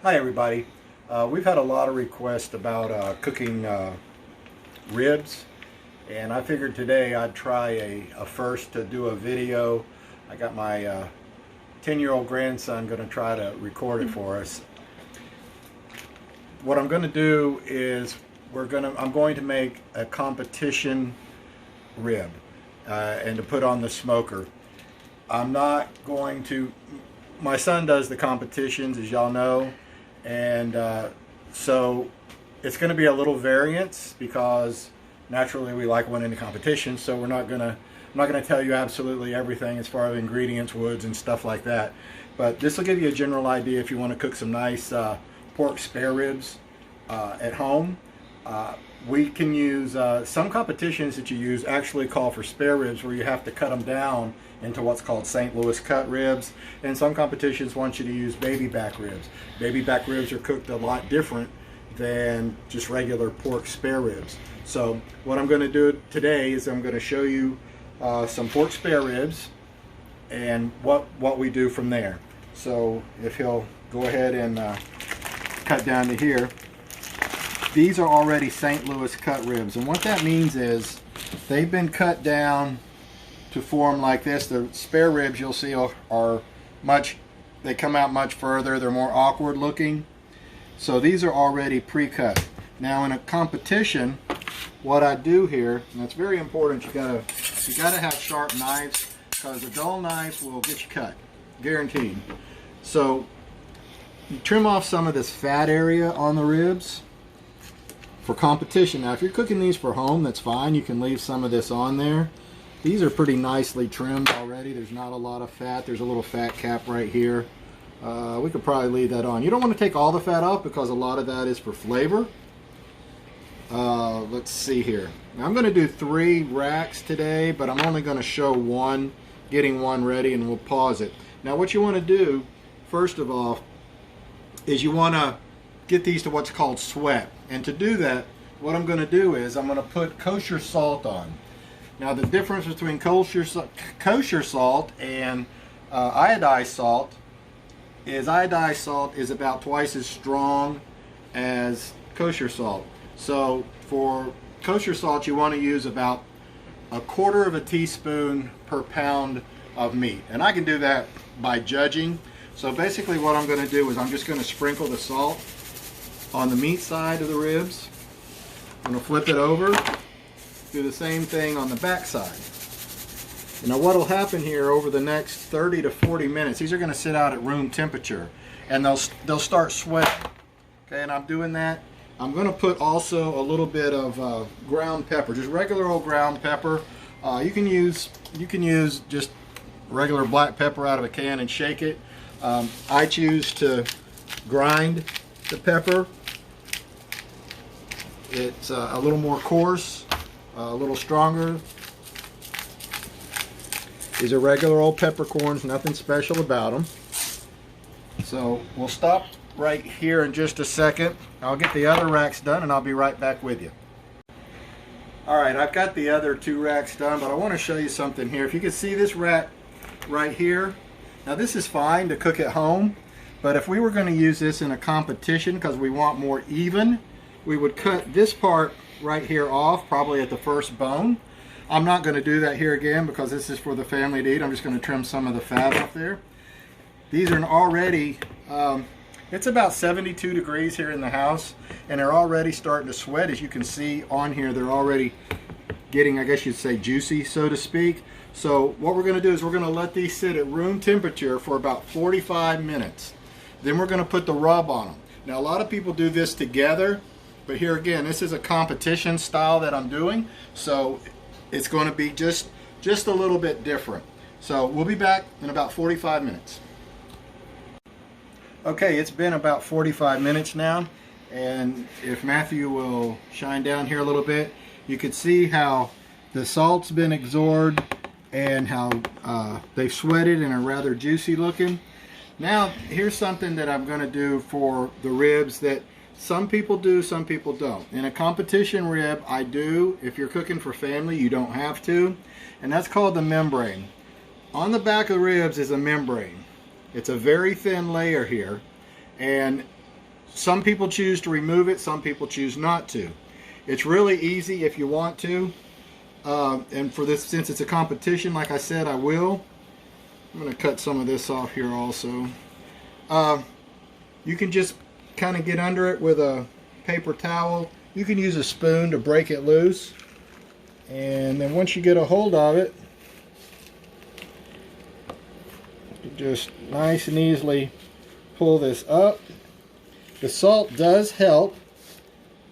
Hi everybody. We've had a lot of requests about cooking ribs, and I figured today I'd try a first to do a video. I got my 10-year-old grandson going to try to record it for us. What I'm going to do is I'm going to make a competition rib and to put on the smoker. I'm not going to. My son does the competitions, as y'all know, and so it's going to be a little variance because naturally we like winning the competition. So I'm not going to tell you absolutely everything as far as ingredients, woods, and stuff like that. But this will give you a general idea if you want to cook some nice pork spare ribs at home. We can use some competitions that you use actually call for spare ribs, where you have to cut them down into what's called St. Louis cut ribs, and some competitions want you to use baby back ribs. Baby back ribs are cooked a lot different than just regular pork spare ribs. So what I'm going to do today is I'm going to show you some pork spare ribs and what we do from there. So if he'll go ahead and cut down to here. These are already St. Louis cut ribs, and what that means is they've been cut down to form like this. The spare ribs you'll see they come out much further, they're more awkward looking. So these are already pre-cut. Now in a competition, what I do here, and it's very important, you gotta have sharp knives, because a dull knife will get you cut, guaranteed. So you trim off some of this fat area on the ribs for competition. Now if you're cooking these for home, that's fine, you can leave some of this on there. These are pretty nicely trimmed already. There's not a lot of fat. There's a little fat cap right here. We could probably leave that on. You don't want to take all the fat off because a lot of that is for flavor. Let's see here. Now I'm going to do 3 racks today, but I'm only going to show one, getting one ready, and we'll pause it. Now what you want to do, first of all, is you want to get these to what's called sweat. And to do that, what I'm going to do is I'm going to put kosher salt on. Now the difference between kosher salt and iodized salt is about twice as strong as kosher salt. So for kosher salt, you want to use about 1/4 teaspoon per pound of meat. And I can do that by judging. So basically what I'm going to do is I'm just going to sprinkle the salt on the meat side of the ribs. I'm going to flip it over. Do the same thing on the back side. Now what will happen here over the next 30 to 40 minutes, these are going to sit out at room temperature, and they'll start sweating. Okay, and I'm doing that. I'm going to put also a little bit of ground pepper, just regular old ground pepper. You can use just regular black pepper out of a can and shake it. I choose to grind the pepper. It's a little more coarse, a little stronger. These are regular old peppercorns, nothing special about them. So we'll stop right here in just a second. I'll get the other racks done and I'll be right back with you. Alright, I've got the other 2 racks done, but I want to show you something here. If you can see this rack right here, now this is fine to cook at home, but if we were going to use this in a competition because we want more even, we would cut this part right here off, probably at the first bone. I'm not going to do that here again because this is for the family to eat. I'm just going to trim some of the fat off there. These are already, it's about 72 degrees here in the house, and they're already starting to sweat. As you can see on here, they're already getting, I guess you'd say, juicy, so to speak. So what we're going to do is we're going to let these sit at room temperature for about 45 minutes. Then we're going to put the rub on them. Now a lot of people do this together, but here again, this is a competition style that I'm doing, so it's going to be just a little bit different. So we'll be back in about 45 minutes. Okay, it's been about 45 minutes now, and if Matthew will shine down here a little bit, you can see how the salt's been absorbed and how they've sweated and are rather juicy looking. Now here's something that I'm going to do for the ribs that some people do, some people don't. In a competition rib, I do. If you're cooking for family, you don't have to. And that's called the membrane. On the back of the ribs is a membrane. It's a very thin layer here. And Some people choose to remove it, some people choose not to. It's really easy if you want to. And for this, since it's a competition, like I said, I will. I'm going to cut some of this off here also. You can just kind of get under it with a paper towel. You can use a spoon to break it loose. And then once you get a hold of it, you just nice and easily pull this up. The salt does help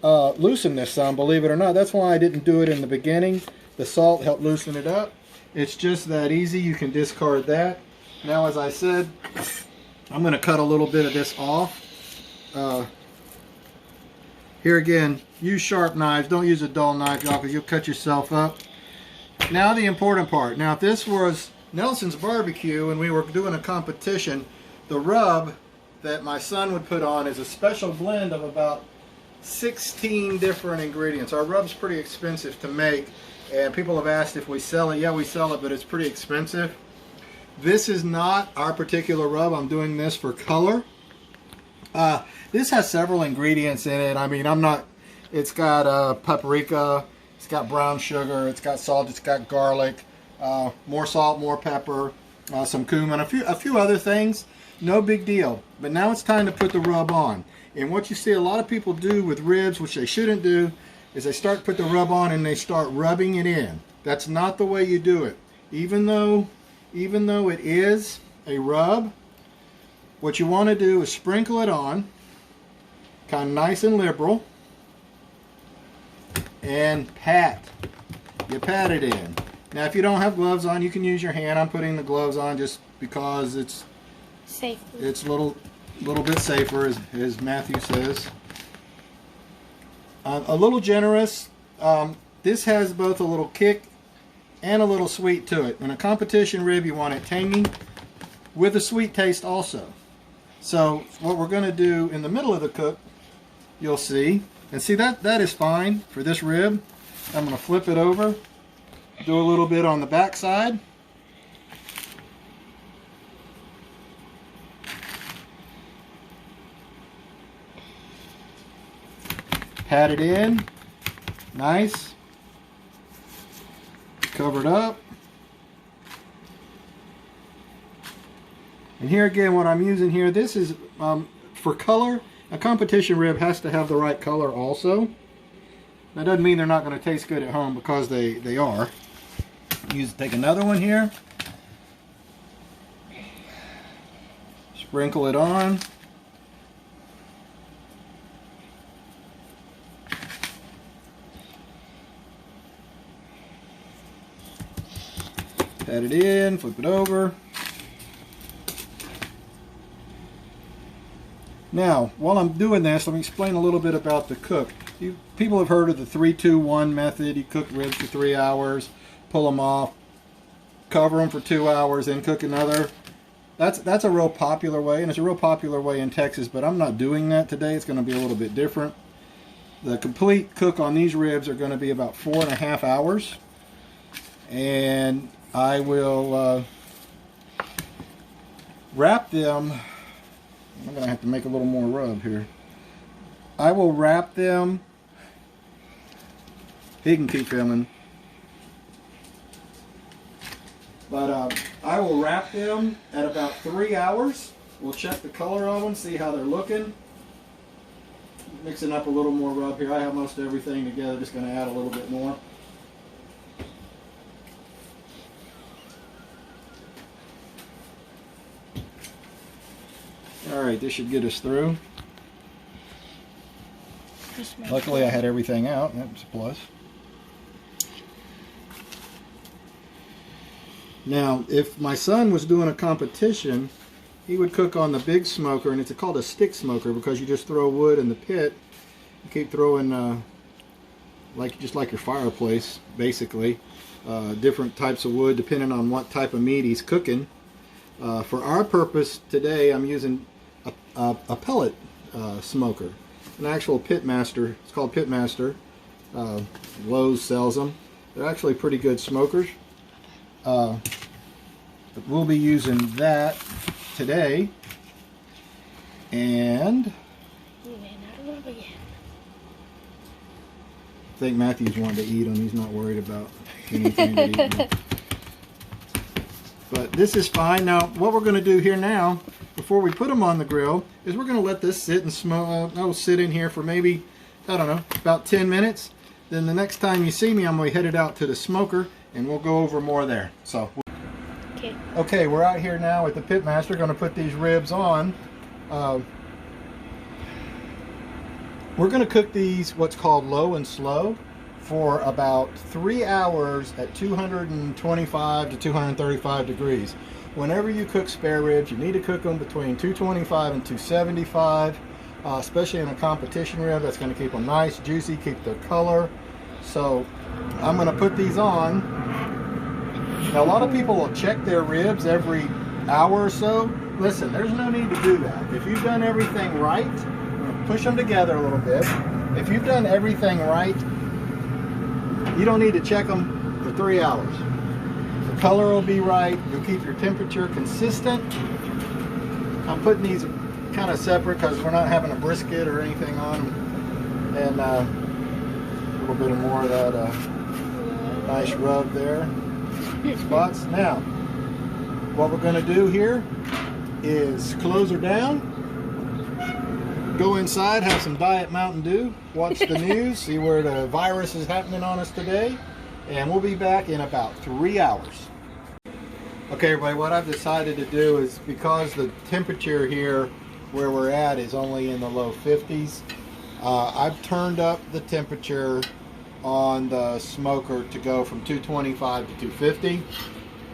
loosen this some, believe it or not. That's why I didn't do it in the beginning. The salt helped loosen it up. It's just that easy. You can discard that. Now, as I said, I'm going to cut a little bit of this off. Here again, use sharp knives. Don't use a dull knife, y'all, because you'll cut yourself up. Now the important part. Now, if this was Nelson's Barbecue and we were doing a competition, the rub that my son would put on is a special blend of about 16 different ingredients. Our rub's pretty expensive to make, and people have asked if we sell it. Yeah, we sell it, but it's pretty expensive. This is not our particular rub. I'm doing this for color. This has several ingredients in it. I mean, it's got paprika, it's got brown sugar, it's got salt, it's got garlic, more salt, more pepper, some cumin, a few other things. No big deal. But now it's time to put the rub on. And what you see a lot of people do with ribs, which they shouldn't do, is they start to put the rub on and they start rubbing it in. That's not the way you do it. Even though it is a rub, what you want to do is sprinkle it on, kind of nice and liberal, and pat. You pat it in. Now, if you don't have gloves on, you can use your hand. I'm putting the gloves on just because it's safe. It's a little bit safer, as Matthew says. A little generous. This has both a little kick and a little sweet to it. In a competition rib, you want it tangy with a sweet taste also. So what we're going to do in the middle of the cook, you'll see, and see that is fine for this rib. I'm going to flip it over, do a little bit on the back side. Pat it in, nice, covered up. And here again, what I'm using here, this is for color. A competition rib has to have the right color also. That doesn't mean they're not going to taste good at home, because they are. Take another one here, sprinkle it on. Pat it in, flip it over. Now, while I'm doing this, let me explain a little bit about the cook. People have heard of the 3-2-1 method. You cook ribs for 3 hours, pull them off, cover them for 2 hours, then cook another. That's a real popular way, and it's a real popular way in Texas, but I'm not doing that today. It's going to be a little bit different. The complete cook on these ribs are going to be about 4.5 hours. And I will wrap them. I'm going to have to make a little more rub here. I will wrap them. He can keep filming. But I will wrap them at about 3 hours. We'll check the color of them, see how they're looking. Mixing up a little more rub here. I have most everything together, just going to add a little bit more. Alright, this should get us through. Luckily I had everything out, that was a plus. Now, if my son was doing a competition, he would cook on the big smoker, and it's called a stick smoker because you just throw wood in the pit. You keep throwing, just like your fireplace, basically. Different types of wood depending on what type of meat he's cooking. For our purpose today, I'm using a pellet smoker, an actual Pitmaster. It's called Pitmaster. Lowe's sells them. They're actually pretty good smokers. But we'll be using that today. And Yeah. Oh, yeah. I think Matthew's wanting to eat them. He's not worried about anything to eat them. But this is fine. Now, what we're going to do here now, before we put them on the grill, is we're going to let this sit and smoke. I'll sit in here for maybe, I don't know, about 10 minutes. Then the next time you see me, I'm going to head it out to the smoker, and we'll go over more there. So, okay, we're out here now with the Pitmaster. Going to put these ribs on. We're going to cook these what's called low and slow for about 3 hours at 225 to 235 degrees. Whenever you cook spare ribs, you need to cook them between 225 and 275, especially in a competition rib. That's going to keep them nice, juicy, keep their color. So I'm going to put these on. Now, a lot of people will check their ribs every hour or so. Listen, there's no need to do that. If you've done everything right, push them together a little bit. If you've done everything right, you don't need to check them for 3 hours. The color will be right. You'll keep your temperature consistent. I'm putting these kind of separate because we're not having a brisket or anything on them. And a little bit more of that nice rub there. Spots. Now, what we're going to do here is close her down, go inside, have some Diet Mountain Dew, watch the news, see where the virus is happening on us today, and we'll be back in about 3 hours. Okay, everybody, what I've decided to do is, because the temperature here where we're at is only in the low 50s, I've turned up the temperature on the smoker to go from 225 to 250,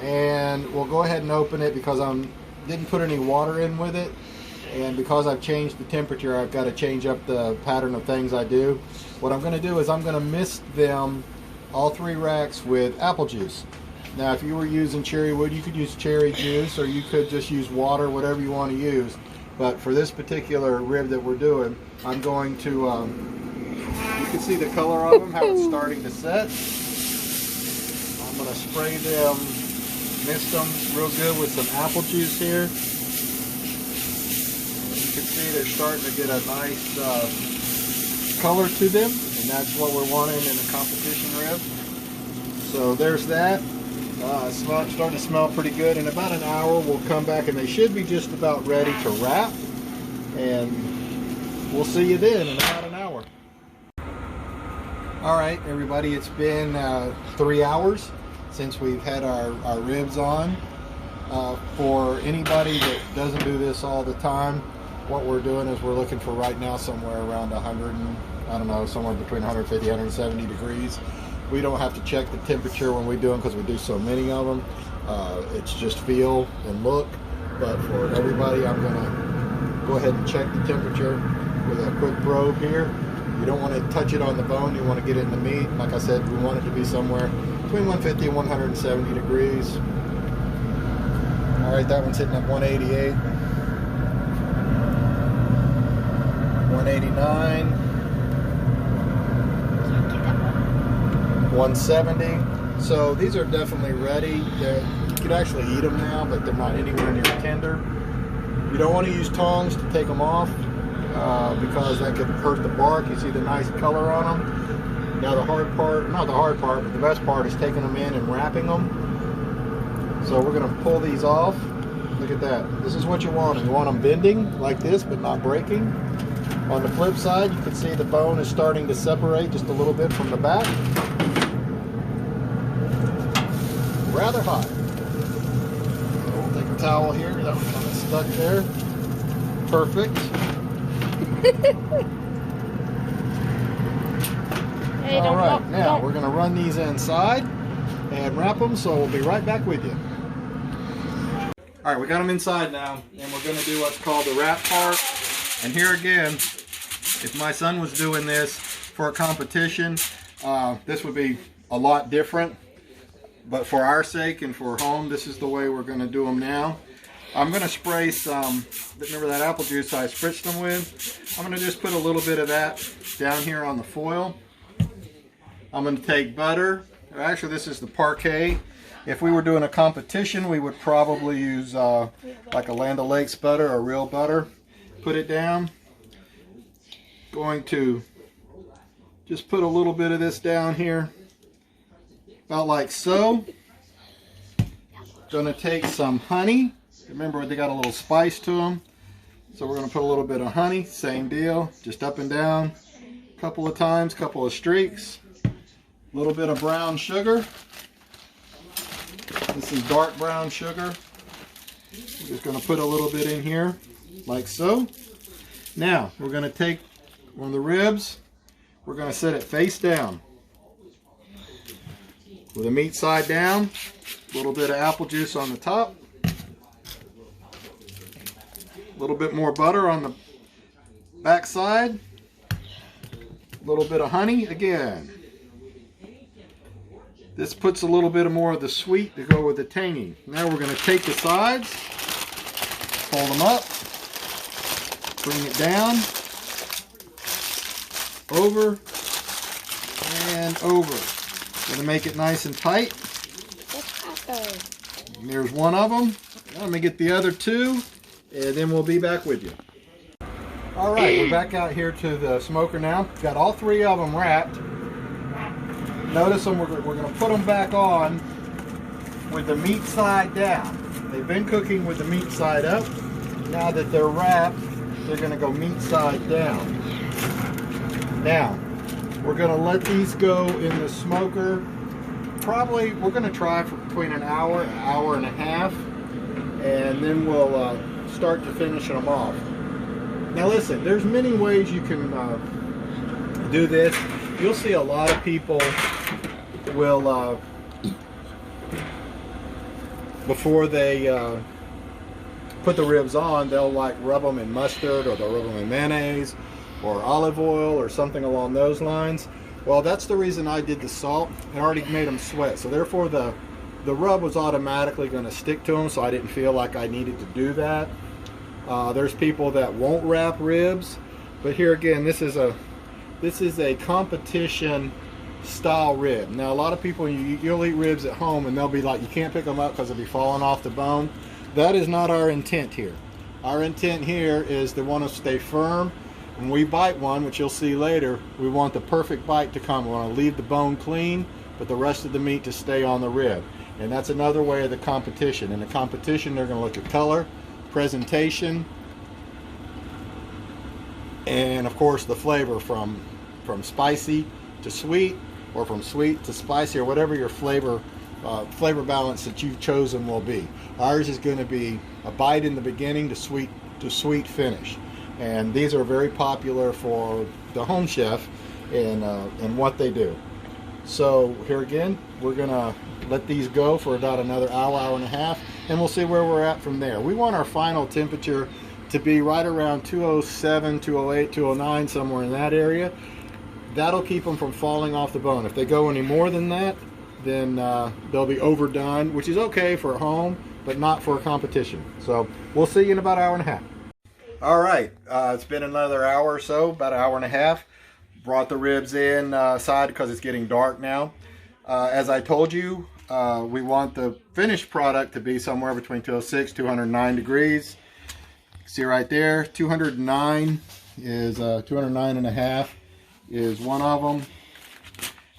and we'll go ahead and open it because I didn't put any water in with it, and because I've changed the temperature, I've got to change up the pattern of things I do. What I'm going to do is I'm going to mist them, all 3 racks, with apple juice. Now, if you were using cherry wood, you could use cherry juice, or you could just use water, whatever you want to use. But for this particular rib that we're doing, I'm going to, you can see the color of them, how it's starting to set. I'm going to spray them, mist them real good with some apple juice here. You can see they're starting to get a nice color to them, and that's what we're wanting in a competition rib. So there's that. It's starting to smell pretty good. In about an hour, we'll come back, and they should be just about ready to wrap. And we'll see you then in about an hour. All right, everybody, it's been 3 hours since we've had our ribs on. For anybody that doesn't do this all the time, what we're doing is we're looking for right now somewhere around 100, I don't know, somewhere between 150, 170 degrees. We don't have to check the temperature when we do them because we do so many of them. It's just feel and look. But for everybody, I'm going to go ahead and check the temperature with a quick probe here. You don't want to touch it on the bone. You want to get it in the meat. Like I said, we want it to be somewhere between 150 and 170 degrees. All right, that one's sitting at 188, 189. 170. So these are definitely ready. You could actually eat them now, but they're not anywhere near tender. You don't want to use tongs to take them off because that could hurt the bark. You see the nice color on them. Now the hard part, not the hard part, but the best part is taking them in and wrapping them. So we're going to pull these off. Look at that. This is what you want. You want them bending like this, but not breaking. On the flip side, you can see the bone is starting to separate just a little bit from the back. Rather hot. So we'll take a towel here. That was kind of stuck there. Perfect. Hey, all right, now we're going to run these inside and wrap them, so we'll be right back with you. All right, we got them inside now, and we're going to do what's called the wrap part. And here again, if my son was doing this for a competition, this would be a lot different. But for our sake and for home, this is the way we're going to do them now. I'm going to spray some, remember that apple juice I spritzed them with? I'm going to just put a little bit of that down here on the foil. I'm going to take butter. Actually, this is the Parkay. If we were doing a competition, we would probably use like a Land O'Lakes butter or real butter. Put it down. going to just put a little bit of this down here, about like so. Going to take some honey. Remember, they got a little spice to them. So we're going to put a little bit of honey, same deal, just up and down, a couple of times, couple of streaks. A little bit of brown sugar. This is dark brown sugar. We're just going to put a little bit in here, like so. Now, we're going to take one of the ribs. We're going to set it face down. With the meat side down, a little bit of apple juice on the top. A little bit more butter on the back side. A little bit of honey again. This puts a little bit more of the sweet to go with the tangy. Now we're going to take the sides, fold them up, bring it down, over, and over. Going to make it nice and tight. And there's one of them. Let me get the other two, and then we'll be back with you. All right, we're back out here to the smoker now. Got all three of them wrapped. Notice them, we're going to put them back on with the meat side down. They've been cooking with the meat side up. Now that they're wrapped, they're going to go meat side down. Now, we're going to let these go in the smoker. Probably, we're going to try for between an hour and a half, and then we'll start to finish them off. Now listen, there's many ways you can do this. You'll see a lot of people will, before they put the ribs on, they'll like rub them in mustard, or they'll rub them in mayonnaise or olive oil or something along those lines. Well, that's the reason I did the salt. It already made them sweat, so therefore the rub was automatically going to stick to them, so I didn't feel like I needed to do that. There's people that won't wrap ribs, but here again, this is a competition style rib. Now a lot of people, you'll eat ribs at home and they'll be like, you can't pick them up because they'll be falling off the bone. That is not our intent here. Our intent here is to want to stay firm. When we bite one, which you'll see later, we want the perfect bite to come. We want to leave the bone clean, but the rest of the meat to stay on the rib. And that's another way of the competition. In the competition, they're going to look at color, presentation, and of course the flavor from spicy to sweet, or from sweet to spicy, or whatever your flavor balance that you've chosen will be. Ours is going to be a bite in the beginning to sweet finish. And these are very popular for the home chef and what they do. So here again, we're gonna let these go for about another hour and a half, and we'll see where we're at from there. We want our final temperature to be right around 207, 208, 209, somewhere in that area. That'll keep them from falling off the bone. If they go any more than that, then they'll be overdone, which is okay for home, but not for a competition. So we'll see you in about an hour and a half. All right, it's been another hour or so, about an hour and a half. Brought the ribs inside because it's getting dark now. As I told you, we want the finished product to be somewhere between 206, 209 degrees. See right there, 209 is 209 and a half is one of them.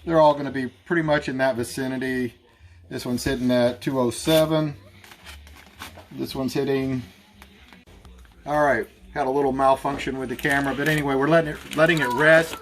They're all going to be pretty much in that vicinity. This one's hitting at 207. This one's hitting. All right, had a little malfunction with the camera, but anyway, we're letting it rest.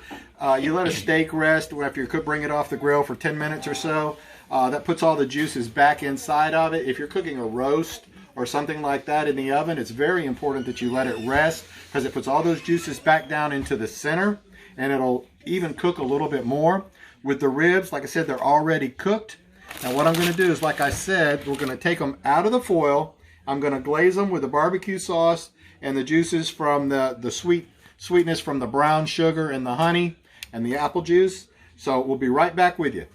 You let a steak rest after you could bring it off the grill for 10 minutes or so. That puts all the juices back inside of it. If you're cooking a roast or something like that in the oven, it's very important that you let it rest, because it puts all those juices back down into the center, and it'll even cook a little bit more. With the ribs, like I said, they're already cooked. Now what I'm going to do is, like I said, we're going to take them out of the foil. I'm going to glaze them with the barbecue sauce and the juices from the sweetness from the brown sugar and the honey and the apple juice. So we'll be right back with you.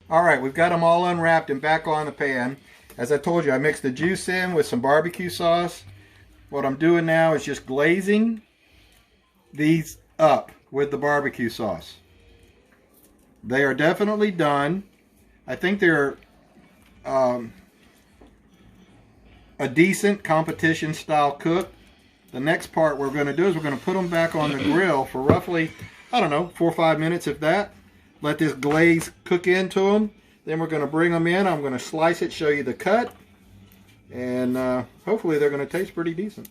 All right, we've got them all unwrapped and back on the pan. As I told you, I mixed the juice in with some barbecue sauce. What I'm doing now is just glazing these up with the barbecue sauce. They are definitely done. I think they're a decent competition style cook. the next part we're going to do is we're going to put them back on the grill for roughly, I don't know, 4 or 5 minutes, if that. Let this glaze cook into them. Then we're going to bring them in. I'm going to slice it, show you the cut. And hopefully they're going to taste pretty decent.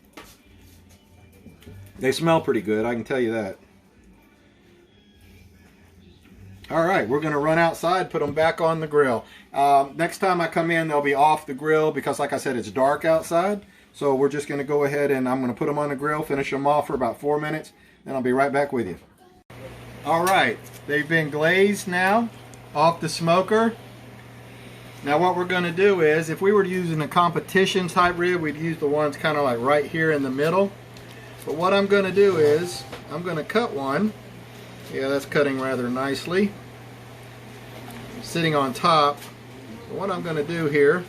They smell pretty good, I can tell you that. All right, we're going to run outside, put them back on the grill. Next time I come in, they'll be off the grill because, like I said, it's dark outside. So we're just going to go ahead and I'm going to put them on the grill, finish them off for about 4 minutes, then I'll be right back with you. All right, they've been glazed now, off the smoker. Now what we're going to do is, if we were using a competition type rib, we'd use the ones kind of like right here in the middle. But what I'm going to do is, I'm going to cut one. Yeah, that's cutting rather nicely. Sitting on top. So what I'm going to do here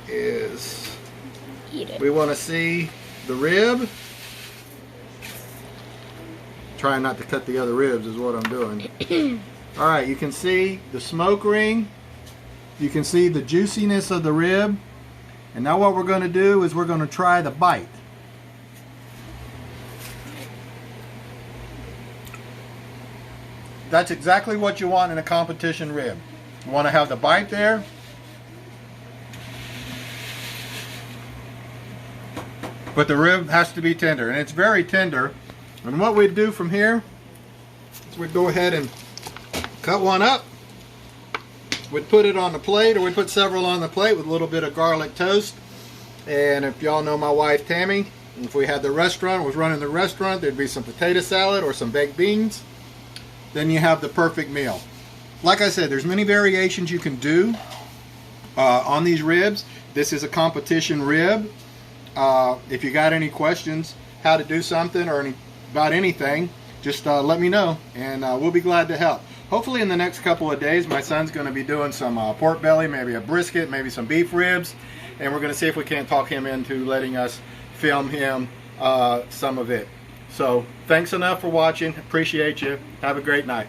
is, we want to see the rib. Trying not to cut the other ribs is what I'm doing. All right, you can see the smoke ring. You can see the juiciness of the rib. And now what we're going to do is we're going to try the bite. That's exactly what you want in a competition rib. You want to have the bite there. But the rib has to be tender, and it's very tender. And what we'd do from here is we'd go ahead and cut one up. We'd put it on the plate, or we'd put several on the plate with a little bit of garlic toast. And if y'all know my wife Tammy, if we had the restaurant, was running the restaurant, there'd be some potato salad or some baked beans. Then you have the perfect meal. Like I said, there's many variations you can do on these ribs. This is a competition rib. If you got any questions how to do something or about anything, just let me know, and we'll be glad to help. Hopefully in the next couple of days, my son's going to be doing some pork belly, maybe a brisket, maybe some beef ribs, and we're going to see if we can't talk him into letting us film him some of it. So thanks enough for watching. Appreciate you. Have a great night.